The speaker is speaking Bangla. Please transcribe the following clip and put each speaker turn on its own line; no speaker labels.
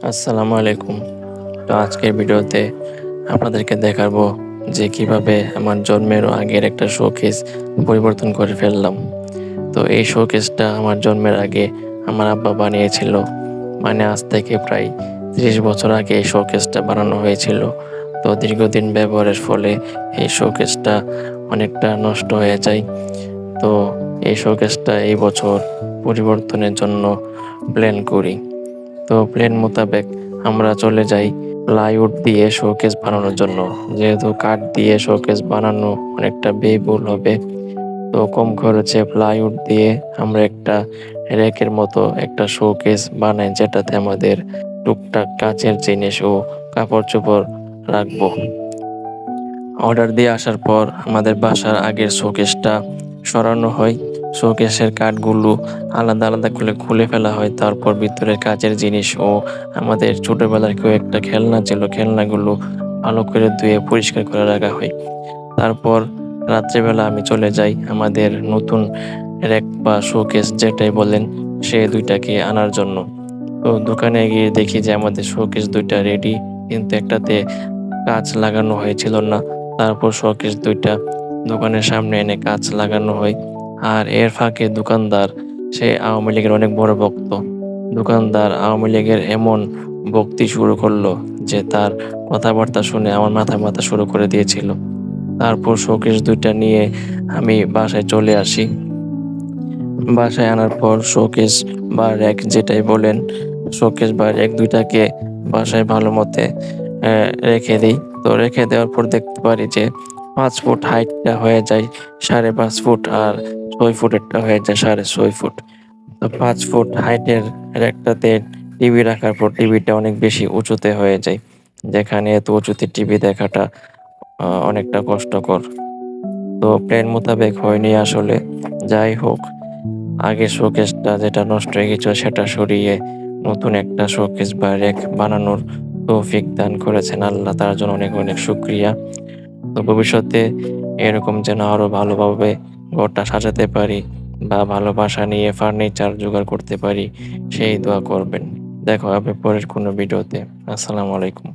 আসসালামু আলাইকুম। তো আজকের ভিডিওতে আপনাদেরকে দেখাবো যে কিভাবে আমার জন্মেরও আগের একটা শোকেস পরিবর্তন করে ফেললাম। তো এই শোকেসটা আমার জন্মের আগে আমার আব্বা বানিয়েছিল। মানে আজ থেকে প্রায় ৩০ বছর আগে এই শোকেসটা বানানো হয়েছিল। তো দীর্ঘদিন ব্যবহারের ফলে এই শোকেসটা অনেকটা নষ্ট হয়ে যায়। তো এই শোকেসটা এই বছর পরিবর্তনের জন্য প্ল্যান করি। তো প্ল্যান মোতাবেক আমরা চলে যাই প্লাইউড দিয়ে শোকেস বানানোর জন্য। যেহেতু কাঠ দিয়ে শোকেস বানানো অনেকটা ব্যয়বহুল হবে, তো কম খরচে প্লাইউড দিয়ে আমরা একটা রেকের মতো একটা শোকেস বানাই, যেটাতে আমাদের টুকটাক কাচের জিনিস ও কাপড় চোপড় রাখবো। অর্ডার দিয়ে আসার পর আমাদের বাসার আগের শোকেসটা সরানো হয়। শোকেসের কাঠগুলো আলাদা আলাদা করে খুলে ফেলা হয়। তারপর ভিতরের কাচের জিনিস ও আমাদের ছোটবেলার কয়েকটা খেলনা ছিল, খেলনাগুলো ভালো করে ধুয়ে পরিষ্কার করে রাখা হয়। তারপর রাত্রেবেলা আমি চলে যাই আমাদের নতুন রেক বা শোকেস যেটাই বলেন, সে দুইটাকে আনার জন্য। তো দোকানে গিয়ে দেখি যে আমাদের শোকেস দুইটা রেডি, কিন্তু একটাতে কাঁচ লাগানো হয়েছিল না। তারপর শোকেস দুইটা দোকানের সামনে এনে কাঁচ লাগানো হয়। আর এর ফাঁকে দোকানদার, সে আওয়ামী লীগের অনেক বড় ভক্ত। দোকানদার আওয়ামী লীগের এমন বক্তি শুরু করলো যে তার কথাবার্তা শুনে আমার মাথা ব্যথা শুরু করে দিয়েছিল। তারপর শোকেস দুইটা নিয়ে আমি বাসায় চলে আসি। বাসায় আনার পর শোকেস বা র্যাক যেটাই বলেন, শোকেস বা র্যাক দুইটাকে বাসায় ভালো মতে রেখে দিই। তো রেখে দেওয়ার পর দেখতে পারি যে ৫ ফুট হাইটটা হয়ে যায় ৫.৫ ফুট, আর ৬ ফুটেরটা হয়ে যায় ৬.৫ ফুট। তো ৫ ফুট হাইটের র্যাকটাতে টিভি রাখার পর টিভিটা অনেক বেশি উঁচুতে হয়ে যায়, যেখানে এত উঁচুতে টিভি দেখাটা অনেকটা কষ্টকর। তো প্ল্যান মোতাবেক হয়নি আসলে। যাই হোক, আগের শোকেসটা যেটা নষ্ট হয়ে গেছিল সেটা সরিয়ে নতুন একটা শোকেস বা রেক বানানোর তৌফিক দান করেছেন আল্লাহ, তার জন্য অনেক অনেক শুকরিয়া। তো ভবিষ্যতে এরকম যেন আরো ভালোভাবে ঘরটা সাজাতে পারি বা ভালো বাসা নিয়ে ফার্নিচার জোগাড় করতে পারি, সেই দোয়া করবেন। দেখা হবে পরের কোনো ভিডিওতে। আসসালামু আলাইকুম।